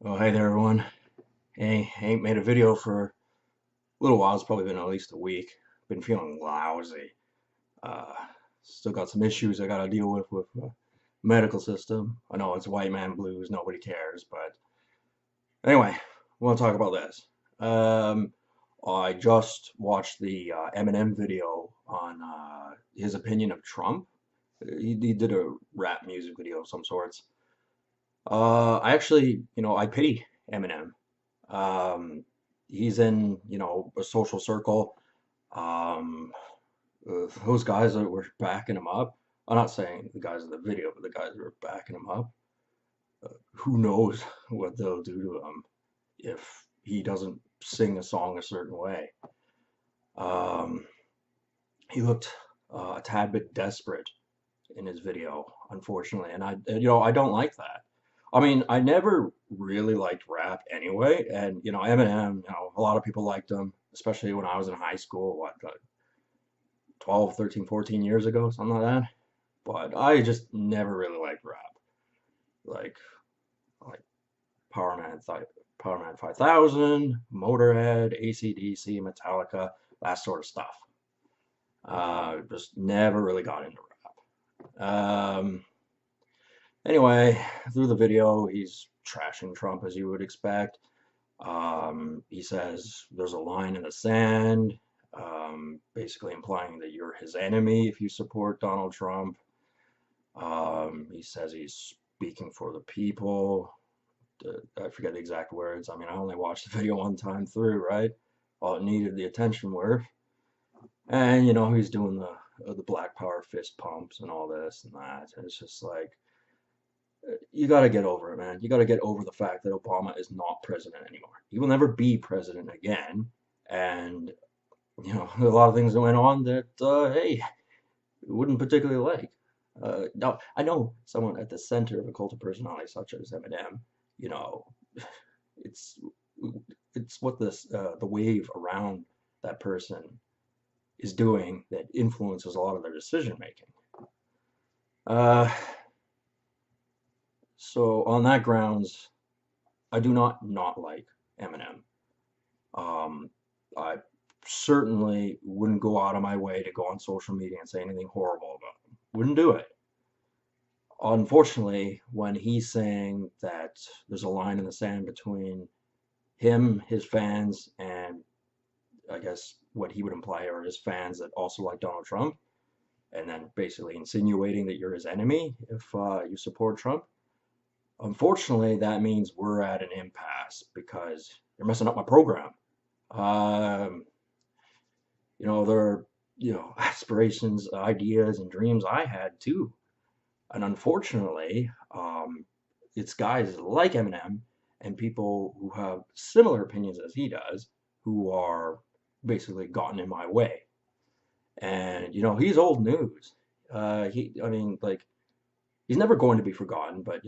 Oh, hey there, everyone. Hey, ain't made a video for a little while. It's probably been at least a week. Been feeling lousy. Uh, Still got some issues I gotta deal with the medical system. I know it's white man blues, nobody cares, but anyway, I want to talk about this. Um, I just watched the Eminem video on his opinion of Trump. He did a rap music video of some sorts. I actually, I pity Eminem. Um, he's in, a social circle. Um, those guys that were backing him up. I'm not saying the guys in the video, but the guys that were backing him up. Who knows what they'll do to him if he doesn't sing a song a certain way. Um, he looked a tad bit desperate in his video, unfortunately, and I don't like that. I mean, I never really liked rap anyway, and Eminem, a lot of people liked him, especially when I was in high school, what, 12, 13, 14 years ago, something like that. But I just never really liked rap, like like Power Man 5000, Motorhead, AC/DC, Metallica, that sort of stuff. Just never really got into rap. Anyway, through the video, he's trashing Trump as you would expect. He says there's a line in the sand, basically implying that you're his enemy if you support Donald Trump. He says he's speaking for the people. I forget the exact words. I mean, I only watched the video one time through, right? All it needed the attention were. And he's doing the Black Power fist pumps and all this and that. And it's just like, you got to get over it, man. You got to get over the fact that Obama is not president anymore. He will never be president again. And, a lot of things that went on that, hey, wouldn't particularly like. Now, I know someone at the center of a cult of personality such as Eminem, you know, it's it's what the wave around that person is doing that influences a lot of their decision making. Uh, so on that grounds, I do not like Eminem. Um, I certainly wouldn't go out of my way to go on social media and say anything horrible about him. Wouldn't do it. Unfortunately, when he's saying that there's a line in the sand between him, his fans, and I guess what he would imply are his fans that also like Donald Trump, and then basically insinuating that you're his enemy if you support Trump. Unfortunately, that means we're at an impasse because you're messing up my program. Um, there are, aspirations, ideas, and dreams I had too. And unfortunately, it's guys like Eminem and people who have similar opinions as he does who are basically gotten in my way. And he's old news. I mean, like, he's never going to be forgotten. But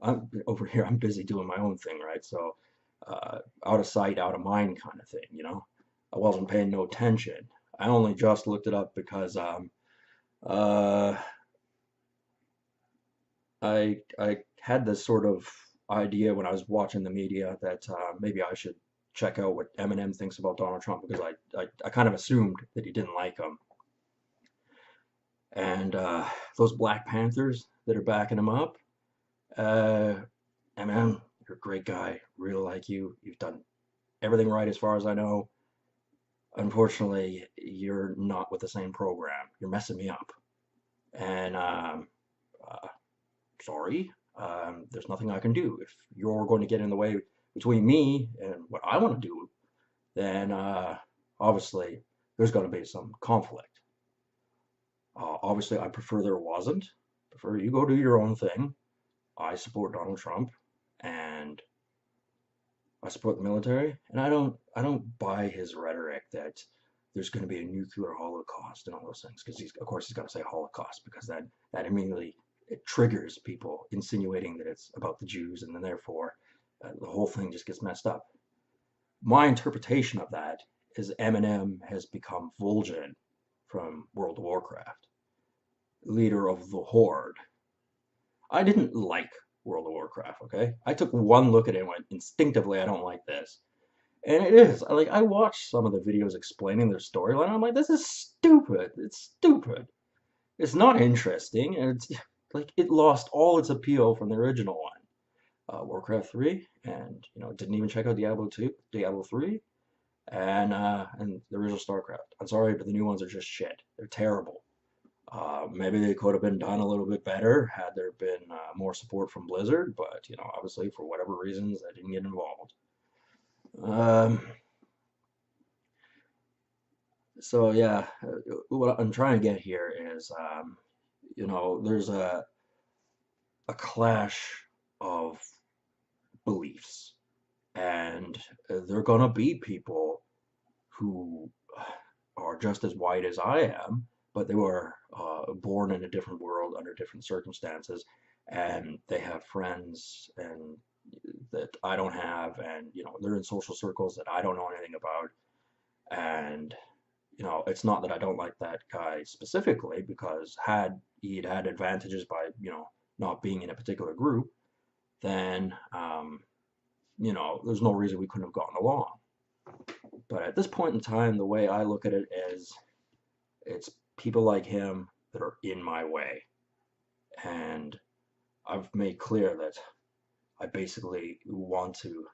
I'm over here. I'm busy doing my own thing, right? So, out of sight, out of mind, kind of thing. I wasn't paying no attention. I only just looked it up because uh, I had this sort of idea when I was watching the media that maybe I should check out what Eminem thinks about Donald Trump because I kind of assumed that he didn't like him. And those Black Panthers that are backing him up, uh, Eminem, you're a great guy, really like you. You've done everything right as far as I know. Unfortunately, you're not with the same program. You're messing me up. And uh, sorry, there's nothing I can do. If you're going to get in the way between me and what I want to do, then obviously there's going to be some conflict. Obviously, I prefer there wasn't. I prefer you go do your own thing. I support Donald Trump, and I support the military, and I don't buy his rhetoric that there's going to be a nuclear holocaust and all those things because of course he's got to say holocaust because that immediately it triggers people insinuating that it's about the Jews and then therefore the whole thing just gets messed up. My interpretation of that is Eminem has become Vol'jin from World of Warcraft, leader of the Horde. I didn't like World of Warcraft, okay? I took one look at it and went, instinctively, I don't like this. And it is. Like, I watched some of the videos explaining their storyline. I'm like, this is stupid. It's stupid. It's not interesting. And it's like, it lost all its appeal from the original one. Warcraft 3, and, didn't even check out Diablo 2, Diablo 3, and the original StarCraft. I'm sorry, but the new ones are just shit. They're terrible. Maybe they could have been done a little bit better had there been more support from Blizzard, but obviously for whatever reasons, I didn't get involved. Um, so yeah, what I'm trying to get here is, there's a clash of beliefs, and they're gonna be people who are just as white as I am, but they were born in a different world under different circumstances, and they have friends and that I don't have, and they're in social circles that I don't know anything about, and it's not that I don't like that guy specifically, because had he'd had advantages by not being in a particular group, then there's no reason we couldn't have gotten along. But at this point in time, the way I look at it is it's people like him that are in my way. And I've made clear that I basically want to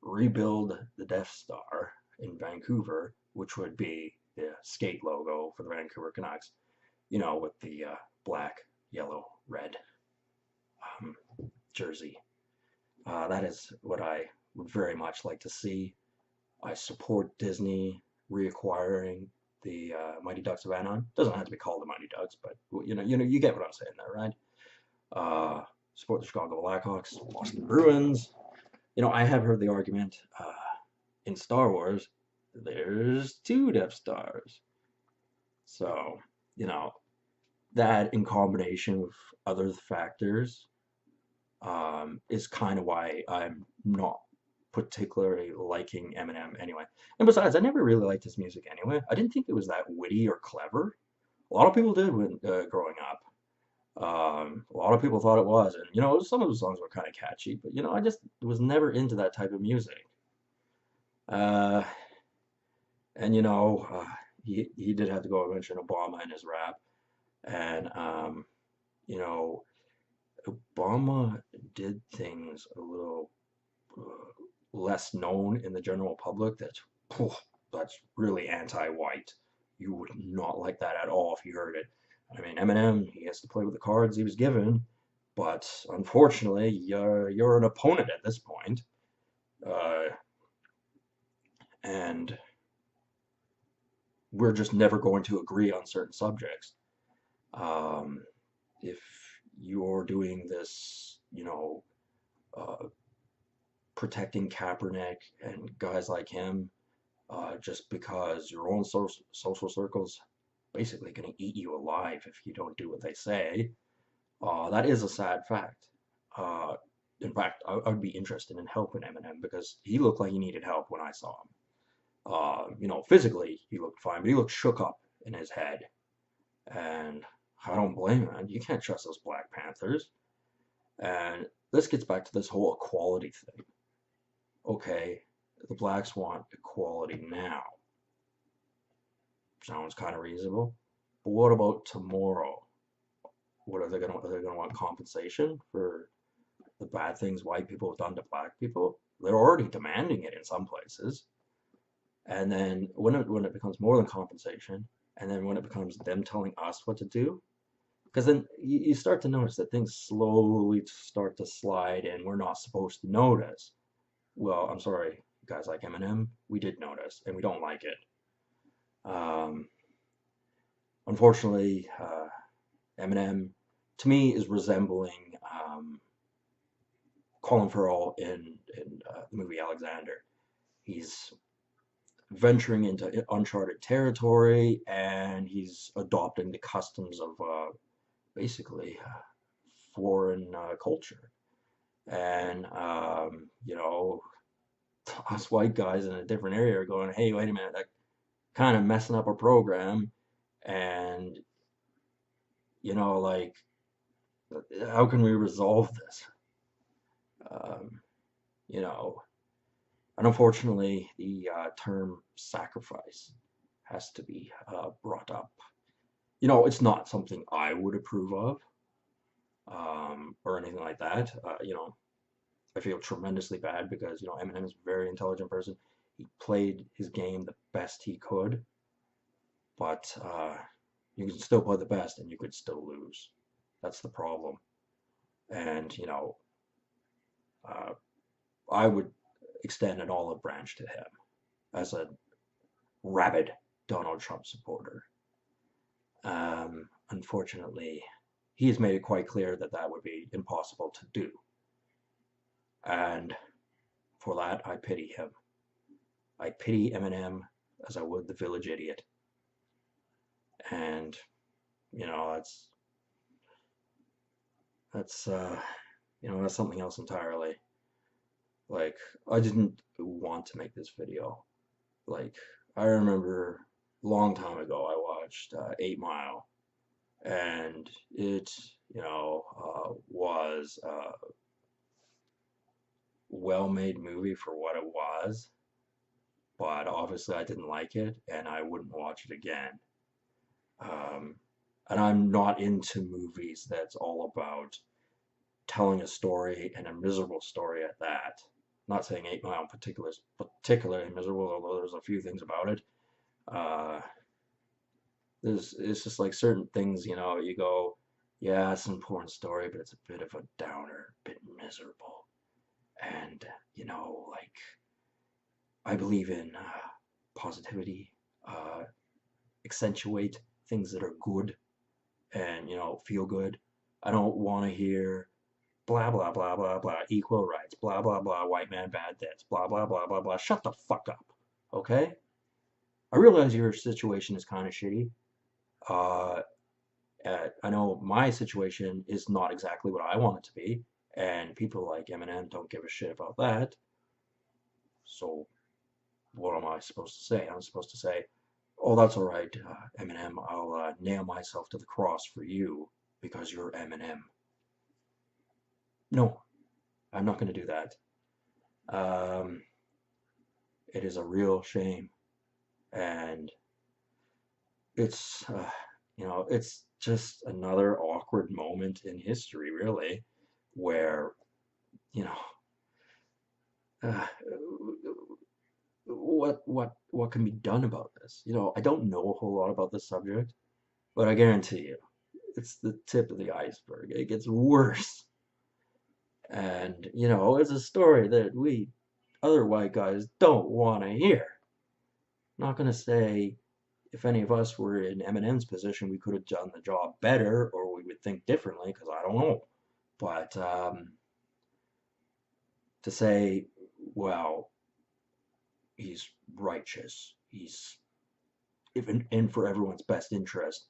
rebuild the Death Star in Vancouver, which would be the skate logo for the Vancouver Canucks, with the black, yellow, red um, jersey. That is what I would very much like to see. I support Disney reacquiring the Mighty Ducks of Anaheim. Doesn't have to be called the Mighty Ducks, but you get what I'm saying there, right? Support the Chicago Blackhawks, Boston Bruins. I have heard the argument in Star Wars. There's two Death Stars, so that in combination with other factors is kind of why I'm not particularly liking Eminem anyway. And besides, I never really liked his music anyway. I didn't think it was that witty or clever. A lot of people did when growing up. A lot of people thought it was, and some of the songs were kind of catchy, but I just was never into that type of music. Uh, and he did have to go and mention Obama in his rap, and you know, Obama did things a little less known in the general public that's really anti-white. You would not like that at all if you heard it. I mean, Eminem, he has to play with the cards he was given, but unfortunately, you're an opponent at this point, uh, and we're just never going to agree on certain subjects. Um, if you're doing this, uh, protecting Kaepernick and guys like him, just because your own social circle's basically going to eat you alive if you don't do what they say. That is a sad fact. Uh, in fact, I would be interested in helping Eminem because he looked like he needed help when I saw him. Physically he looked fine, but he looked shook up in his head, and I don't blame him. You can't trust those Black Panthers. And this gets back to this whole equality thing. Okay, the blacks want equality now. Sounds kind of reasonable. But what about tomorrow? What are they gonna want compensation for the bad things white people have done to black people? They're already demanding it in some places. And then when it becomes more than compensation, and then when it becomes them telling us what to do, because then you start to notice that things slowly start to slide, and we're not supposed to notice. Well, I'm sorry, guys like Eminem, we did notice, and we don't like it. Um, Unfortunately, Eminem, to me, is resembling Colin Farrell in the movie Alexander. He's venturing into uncharted territory, and he's adopting the customs of basically foreign culture. And us white guys in a different area are going, "Hey, wait a minute, that kind of messing up our program." And like, how can we resolve this? and unfortunately, the term sacrifice has to be brought up. It's not something I would approve of, or anything like that. I feel tremendously bad because, Eminem is a very intelligent person. He played his game the best he could, but you can still play the best and you could still lose. That's the problem. And, uh, I would extend an olive branch to him as a rabid Donald Trump supporter. Unfortunately, he has made it quite clear that that would be impossible to do. And for that, I pity him. I pity Eminem as I would the village idiot. And, that's that's something else entirely. Like, I didn't want to make this video. Like, I remember a long time ago I watched 8 Mile, and it, was a well-made movie for what it was, but obviously I didn't like it, and I wouldn't watch it again. Um, and I'm not into movies that's all about telling a story, and a miserable story at that. I'm not saying 8 Mile in particular is particularly miserable, although there's a few things about it. Uh, it's just like certain things, you go, yeah, it's an important story, but it's a bit of a downer, a bit miserable. And, like, I believe in positivity, accentuate things that are good and, feel good. I don't want to hear blah, blah, blah, blah, blah, equal rights, blah, blah, blah, white man bad this, blah, blah, blah, blah, blah. Shut the fuck up, okay? I realize your situation is kind of shitty. Uh, I know my situation is not exactly what I want it to be, and people like Eminem don't give a shit about that. So what am I supposed to say? I'm supposed to say, oh, that's all right, Eminem, I'll nail myself to the cross for you because you're Eminem. No, I'm not going to do that. Um, it is a real shame, and it's just another awkward moment in history, really, where, you know, uh, what can be done about this? I don't know a whole lot about this subject, but I guarantee you, it's the tip of the iceberg. It gets worse, and it's a story that we other white guys don't want to hear. I'm not gonna say if any of us were in Eminem's position, we could have done the job better or we would think differently, because I don't know. But to say, well, he's righteous, he's even in for everyone's best interest,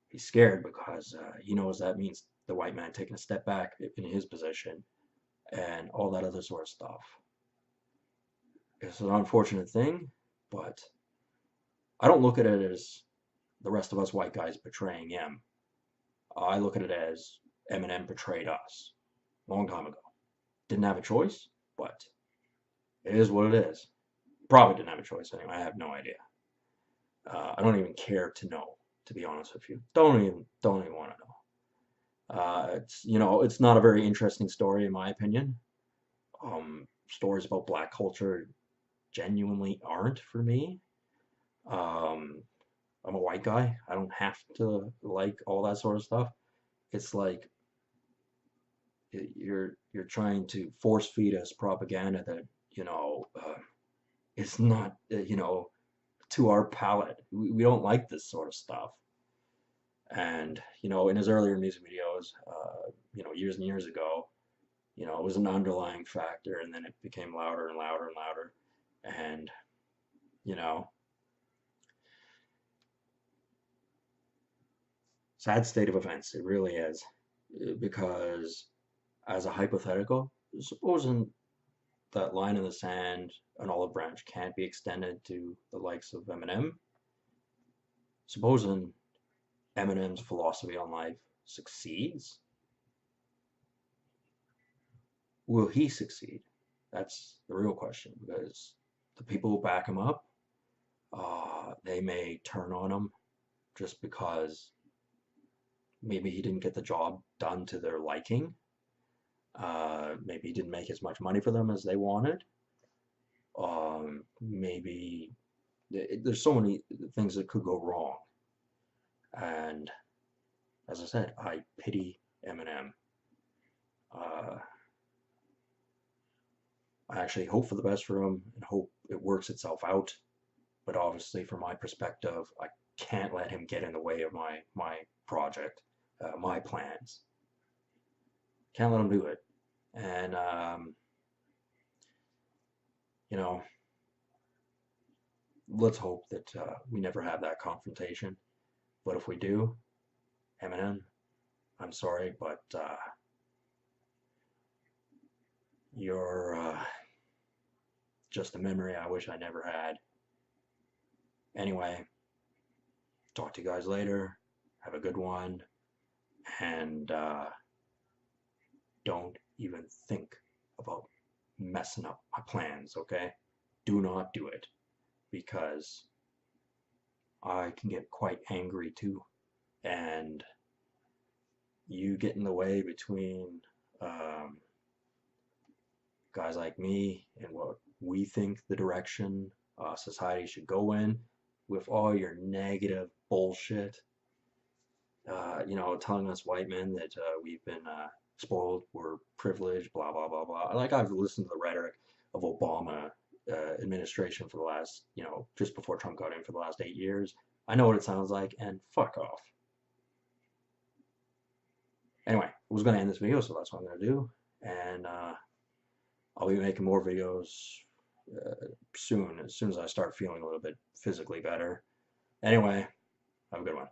he's scared because he knows that means the white man taking a step back in his position and all that other sort of stuff. It's an unfortunate thing, but I don't look at it as the rest of us white guys betraying him. I look at it as Eminem betrayed us a long time ago. Didn't have a choice, but it is what it is. Probably didn't have a choice anyway. I have no idea. I don't even care to know, to be honest with you. Don't even want to know. It's not a very interesting story in my opinion. Stories about black culture genuinely aren't for me. Um, I'm a white guy. I don't have to like all that sort of stuff. It's like you're trying to force feed us propaganda that is not to our palate. We don't like this sort of stuff. And in his earlier music videos, years and years ago, it was an underlying factor, and then it became louder and louder and louder. And you know, sad state of events. It really is, because as a hypothetical, supposing that line in the sand, an olive branch can't be extended to the likes of Eminem. Supposing Eminem's philosophy on life succeeds, will he succeed That's the real question, because the people who back him up, they may turn on him just because maybe he didn't get the job done to their liking. Maybe he didn't make as much money for them as they wanted. Maybe there's so many things that could go wrong. And as I said, I pity Eminem. Uh, I actually hope for the best for him and hope it works itself out. But obviously, from my perspective, I can't let him get in the way of my project, my plans. Can't let him do it. And you know, let's hope that we never have that confrontation. But if we do, Eminem, I'm sorry, but you're just a memory I wish I never had. Anyway, talk to you guys later. Have a good one. And don't even think about messing up my plans, okay? Do not do it, because I can get quite angry too. And you get in the way between um, guys like me and what we think the direction society should go in with all your negative bullshit. Telling us white men that we've been spoiled, we're privileged, blah blah blah blah. Like, I've listened to the rhetoric of Obama administration for the last, just before Trump got in, for the last 8 years. I know what it sounds like, and fuck off. Anyway, I was going to end this video, so that's what I'm going to do. And I'll be making more videos soon, as soon as I start feeling a little bit physically better. Anyway, have a good one.